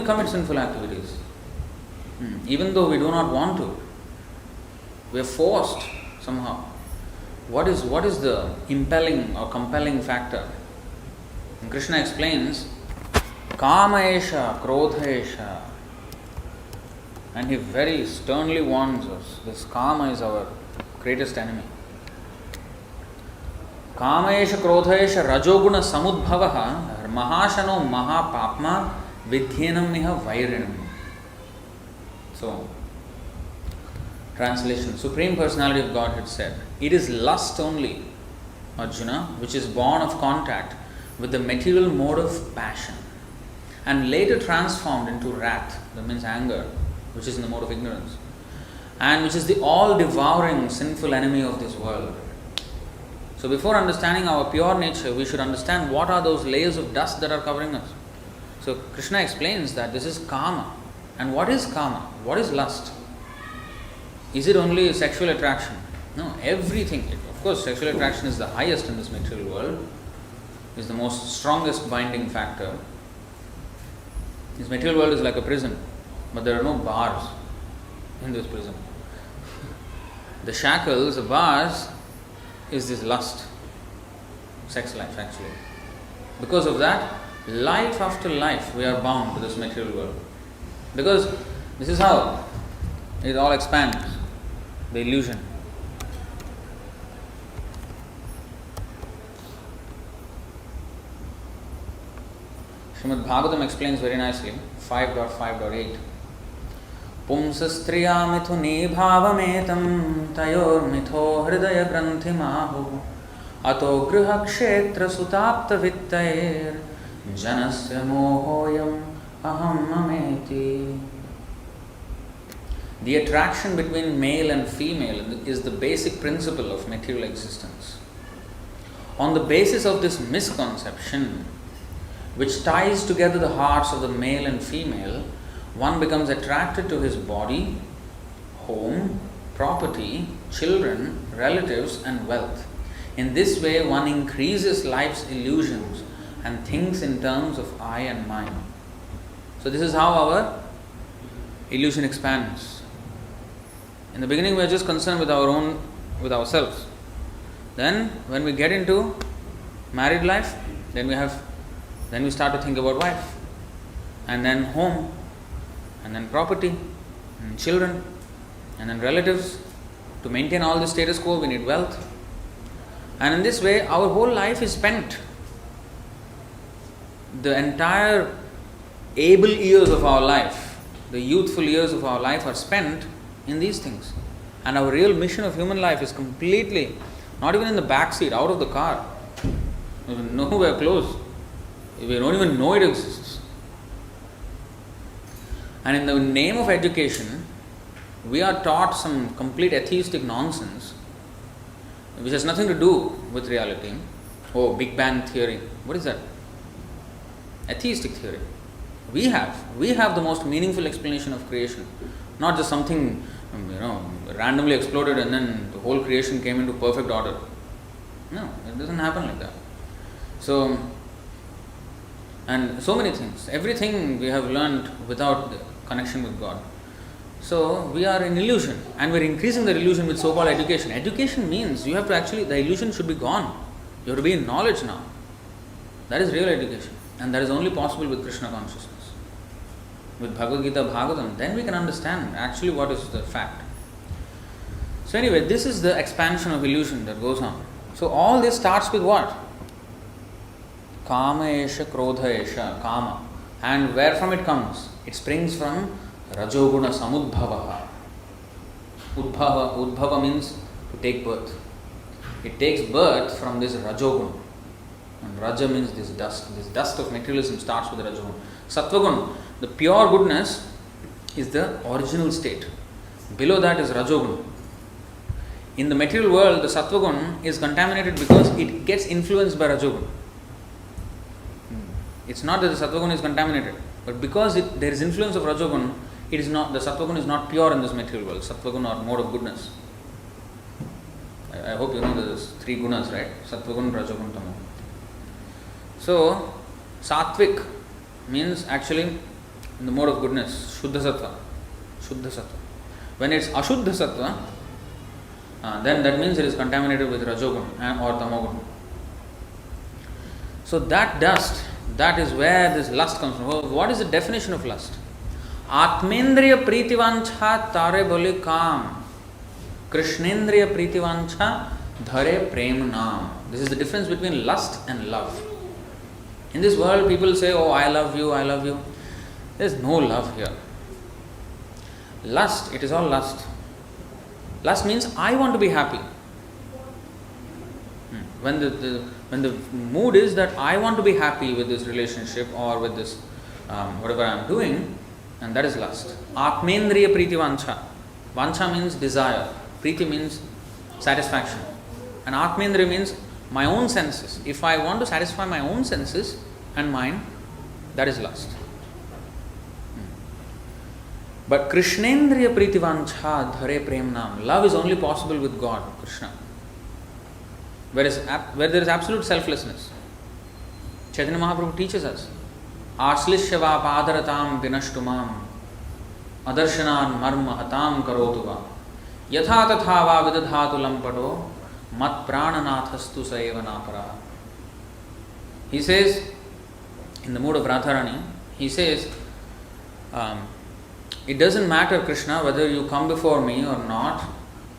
commit sinful activities. Even though we do not want to. We are forced somehow. What is the impelling or compelling factor? And Krishna explains, Kama esha, Krodha esha. And he very sternly warns us, this Kama is our greatest enemy. Kama esha, Krodha esha, Rajoguna samudbhavaha, Mahashano mahapapma, Vidhyenam niha vairinam. So, translation, Supreme Personality of Godhead said, it is lust only, Arjuna, which is born of contact with the material mode of passion and later transformed into wrath, that means anger, which is in the mode of ignorance, and which is the all-devouring sinful enemy of this world. So before understanding our pure nature, we should understand what are those layers of dust that are covering us. So Krishna explains that this is Kama. And what is Kama? What is lust? Is it only sexual attraction? No, everything. Of course, sexual attraction is the highest in this material world, is the most strongest binding factor. This material world is like a prison, but there are no bars in this prison. The shackles, the bars, is this lust, sex life actually. Because of that, life after life, we are bound to this material world. Because this is how it all expands, the illusion. Srimad Bhagavatam explains very nicely, 5.5.8. Pumsastriya mithuni bhavametam tayor mitho hridaya granthi mahu ato griha kshetra sutapta vittayer janasya mohoyam aham mameti. The attraction between male and female is the basic principle of material existence. On the basis of this misconception, which ties together the hearts of the male and female, one becomes attracted to his body, home, property, children, relatives, and wealth. In this way, one increases life's illusions and thinks in terms of I and mine. So this is how our illusion expands. In the beginning, we are just concerned with ourselves. Then, when we get into married life, then we start to think about wife, and then home, and then property, and children, and then relatives. To maintain all the status quo, we need wealth. And in this way, our whole life is spent. The entire able years of our life, the youthful years of our life are spent in these things. And our real mission of human life is completely, not even in the back seat, out of the car. Nowhere close. We don't even know it exists. And in the name of education, we are taught some complete atheistic nonsense, which has nothing to do with reality. Oh, Big Bang theory. What is that? Atheistic theory. We have the most meaningful explanation of creation, not just something randomly exploded and then the whole creation came into perfect order. No, it doesn't happen like that. So, and so many things, everything we have learned without the connection with God. So we are in illusion, and we're increasing the illusion with so-called education. Education means you have to actually, the illusion should be gone. You have to be in knowledge now. That is real education, and that is only possible with Krishna consciousness. With Bhagavad Gita, Bhagavatam, then we can understand actually what is the fact. So anyway, this is the expansion of illusion that goes on. So all this starts with what? Kama esha, Krodha esha, Kama. And where from it comes? It springs from Rajoguna samudbhavaha. Udbhava means to take birth. It takes birth from this Rajoguna. And Raja means this dust of materialism starts with Rajoguna. Sattvagun, the pure goodness, is the original state. Below that is Rajoguna. In the material world, the Sattvagun is contaminated because it gets influenced by Rajoguna. It's not that the Sattvagun is contaminated, but because there is influence of Rajogun, the Sattvagun is not pure in this material world. Sattvagun or mode of goodness. I hope you know there's 3 gunas, right? Sattvagun, Rajogun, Tamo. So, Sattvic means actually in the mode of goodness, Shuddha Sattva. Shuddha Sattva. When it's Ashuddha Sattva, then that means it is contaminated with Rajogun or Tamogun. So that dust, that is where this lust comes from. What is the definition of lust? Atmendriya pritivancha tare bole kam. Krishnendriya pritivancha dhare prem naam. This is the difference between lust and love. In this world, people say, oh, I love you, I love you. There is no love here. Lust, it is all lust. Lust means I want to be happy. When the mood is that I want to be happy with this relationship or with this whatever I am doing, and that is lust. Atmendriya priti vancha. Vancha means desire. Priti means satisfaction. And Atmendriya means my own senses. If I want to satisfy my own senses and mind, that is lust. But Krishnendriya pritivancha dhare prem nam. Love is only possible with God, Krishna. Where there is absolute selflessness. Chaitanya Mahaprabhu teaches us. Aslishyava padaratam vinashtumam adarshanan marma hatam karotuva yatha tatha va vidadhatu lampato mat prananathastu saeva napara. He says, in the mood of Radharani, he says, it doesn't matter, Krishna, whether you come before me or not,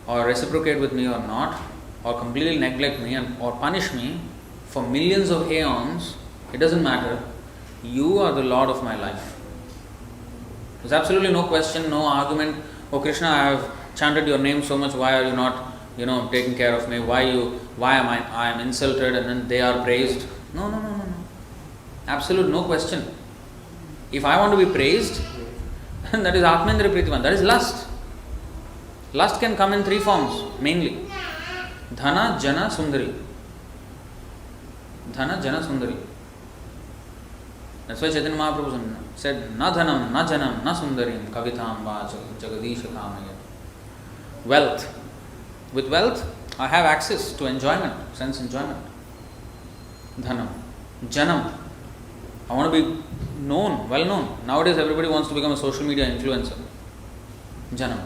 or reciprocate with me or not, or completely neglect me or punish me for millions of aeons. It doesn't matter. You are the Lord of my life. There's absolutely no question, no argument. Oh Krishna, I have chanted your name so much. Why are you not, taking care of me? Why am I am insulted and then they are praised? No. Absolute no question. If I want to be praised, then that is Atmendriya Pritivan. That is lust. Lust can come in three forms mainly. Dhana, Jana, Sundari. Dhana, Jana, Sundari. That's why Chaitanya Mahaprabhu said, Na dhanam, na janam, na sundarim, kavitam va jagadisha kamaya. Wealth. With wealth, I have access to enjoyment, sense enjoyment. Dhanam. Janam. I want to be known, well known. Nowadays everybody wants to become a social media influencer. Janam.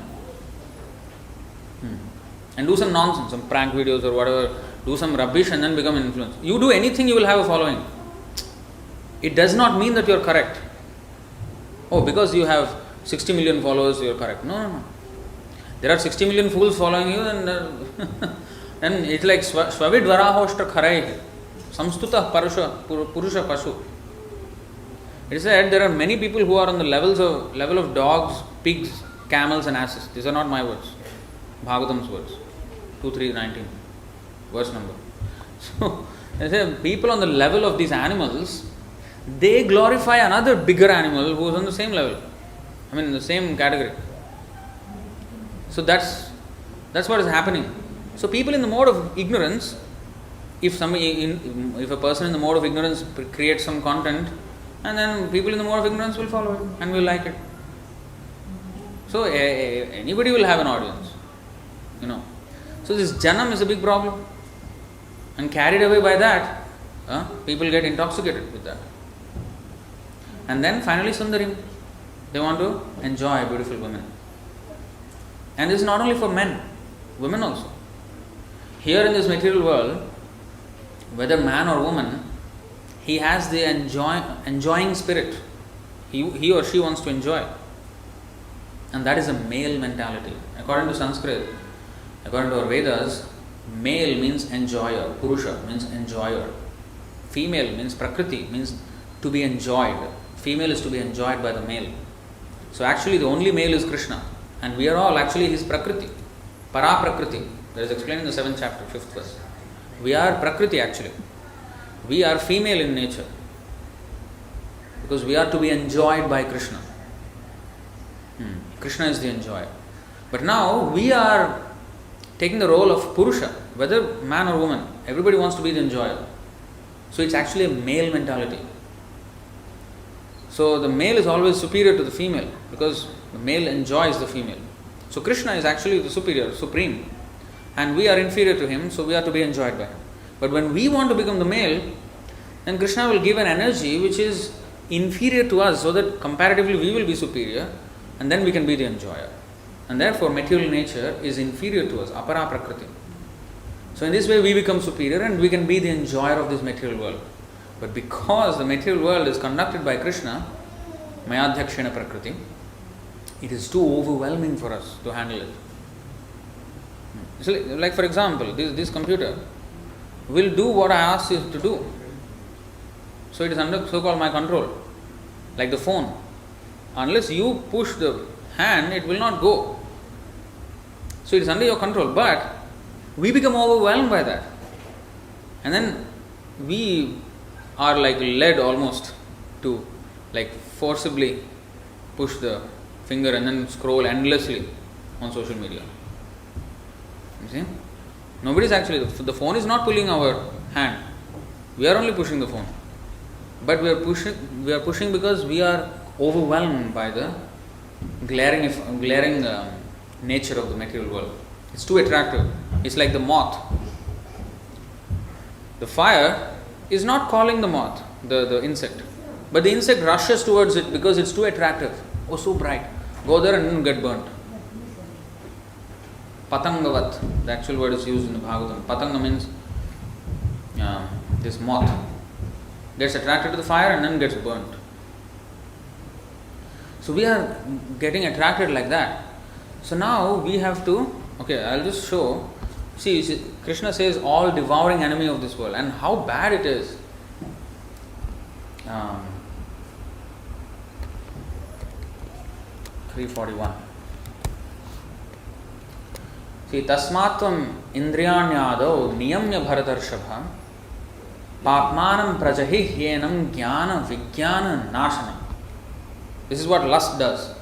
And do some nonsense, some prank videos or whatever, do some rubbish and then become an influencer. You do anything, you will have a following. It does not mean that you are correct. Oh, because you have 60 million followers, you are correct. No. There are 60 million fools following you, and it's like Swavid Varahoshta Kharai, Samstuta Purusha Pashu. It is said there are many people who are on the level of dogs, pigs, camels and asses. These are not my words. Bhagavatam's words. 2.3.19 verse number. So, people on the level of these animals, they glorify another bigger animal who is on the same level. In the same category. So that's what is happening. So people in the mode of ignorance, if a person in the mode of ignorance creates some content, and then people in the mode of ignorance will follow it and will like it. So anybody will have an audience. So this janam is a big problem, and carried away by that, people get intoxicated with that. And then finally sundarim, they want to enjoy beautiful women. And this is not only for men, women also. Here in this material world, whether man or woman, he has the enjoying spirit. He or she wants to enjoy. And that is a male mentality. According to Sanskrit, according to our Vedas, male means enjoyer, Purusha means enjoyer. Female means Prakriti, means to be enjoyed. Female is to be enjoyed by the male. So actually the only male is Krishna. And we are all actually his Prakriti. Para Prakriti. That is explained in the 7th chapter, 5th verse. We are Prakriti actually. We are female in nature. Because we are to be enjoyed by Krishna. Krishna is the enjoyer. But now we are taking the role of Purusha, whether man or woman. Everybody wants to be the enjoyer. So it's actually a male mentality. So the male is always superior to the female because the male enjoys the female. So Krishna is actually the superior, supreme. And we are inferior to him, so we are to be enjoyed by him. But when we want to become the male, then Krishna will give an energy which is inferior to us so that comparatively we will be superior and then we can be the enjoyer. And therefore material nature is inferior to us, apara prakriti. So in this way we become superior and we can be the enjoyer of this material world. But because the material world is conducted by Krishna, mayadhyakshena prakriti, it is too overwhelming for us to handle it. So like for example, this computer will do what I ask it to do. So it is under so-called my control. Like the phone. Unless you push the hand, it will not go. So it is under your control. But we become overwhelmed by that. And then we are like led almost to like forcibly push the finger and then scroll endlessly on social media. You see? Nobody is actually, the phone is not pulling our hand. We are only pushing the phone. But we are pushing because we are overwhelmed by the glaring nature of the material world. It's too attractive. It's like the moth. The fire is not calling the moth, the insect. But the insect rushes towards it because it's too attractive. Oh, so bright. Go there and get burnt. Patangavat, the actual word is used in the Bhagavatam. Patanga means this moth gets attracted to the fire and then gets burnt. So we are getting attracted like that. So now we have to, I'll just show. See, Krishna says all devouring enemy of this world and how bad it is. 341. See, tasmatvam indriyanyado niyamya bharatarshapha papmanam prajahihyenam jnana vijnana nashanam. This is what lust does.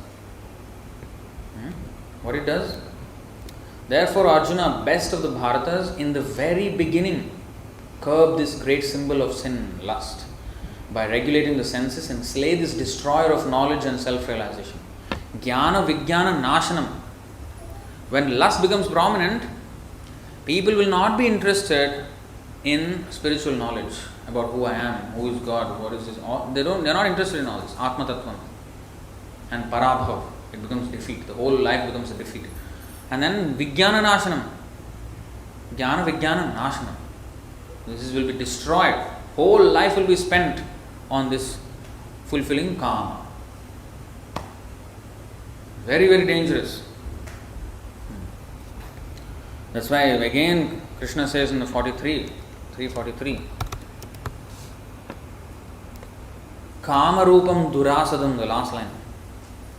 What it does? Therefore, Arjuna, best of the Bharatas, in the very beginning, curb this great symbol of sin, lust, by regulating the senses and slay this destroyer of knowledge and self-realization. Jnana vijnana nashanam. When lust becomes prominent, people will not be interested in spiritual knowledge about who I am, who is God, what is this. They are not interested in all this. Atma tattvam and parabhav. It becomes defeat. The whole life becomes a defeat. And then vijnana nashanam. Jnana vijnana nashanam. This will be destroyed. Whole life will be spent on this fulfilling kama. Very, very dangerous. That's why again Krishna says in the 343, Kamarupam durasadam, the last line.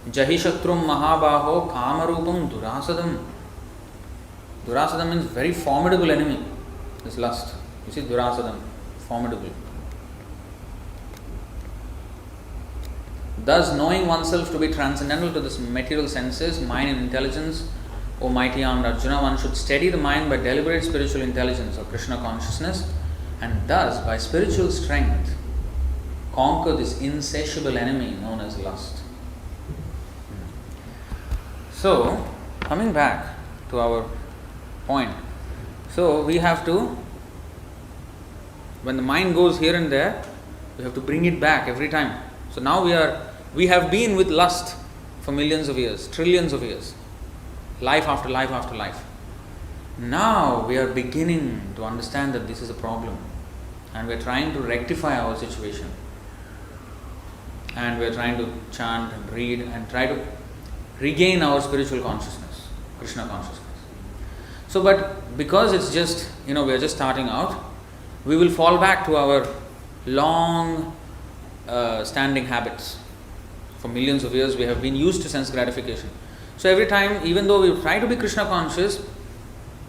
Jahishatrum mahabaho kamarupam durasadam. Durasadam means very formidable enemy. This lust. You see, durasadam, formidable. Thus, knowing oneself to be transcendental to the material senses, mind and intelligence, O mighty armed Arjuna, one should steady the mind by deliberate spiritual intelligence or Krishna consciousness, and thus, by spiritual strength, conquer this insatiable enemy known as lust. So, coming back to our point, so we have to, when the mind goes here and there, we have to bring it back every time. So now we have been with lust for millions of years, trillions of years, life after life after life. Now we are beginning to understand that this is a problem, and we are trying to rectify our situation, and we are trying to chant and read and try to regain our spiritual consciousness, Krishna consciousness. So, but because it's just, we are just starting out, we will fall back to our long standing habits. For millions of years we have been used to sense gratification. So every time, even though we try to be Krishna conscious,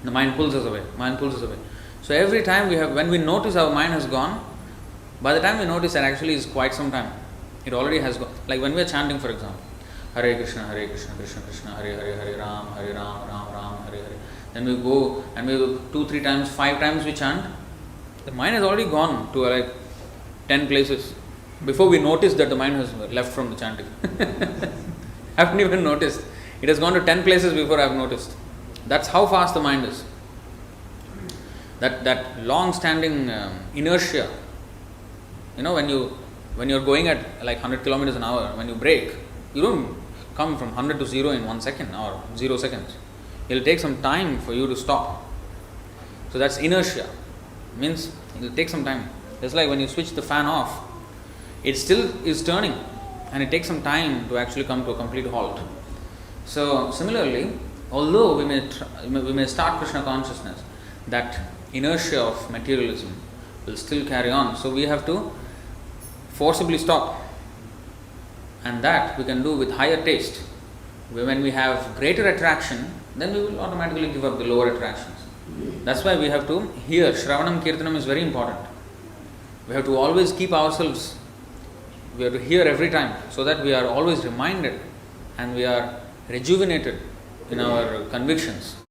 the mind pulls us away. So every time when we notice our mind has gone, by the time we notice that actually is quite some time, it already has gone. Like when we are chanting, for example, Hare Krishna, Krishna Krishna, Hare Hare, Hare Ram, Ram Ram, Hare Hare. Then we go and we 2, 3 times, 5 times we chant. The mind has already gone to like 10 places before we notice that the mind has left from the chanting. I haven't even noticed. It has gone to 10 places before I have noticed. That's how fast the mind is. That long-standing inertia. When you When you're going at like 100 kilometers an hour, when you brake, you don't come from 100 to 0 in 1 second or 0 seconds. It'll take some time for you to stop. So that's inertia. Means it'll take some time. Just like when you switch the fan off, it still is turning and it takes some time to actually come to a complete halt. So similarly, although we may start Krishna consciousness, that inertia of materialism will still carry on. So we have to forcibly stop. And that we can do with higher taste. When we have greater attraction, then we will automatically give up the lower attractions. That's why we have to hear. Shravanam Kirtanam is very important. We have to always keep ourselves, we have to hear every time, so that we are always reminded and we are rejuvenated in our convictions.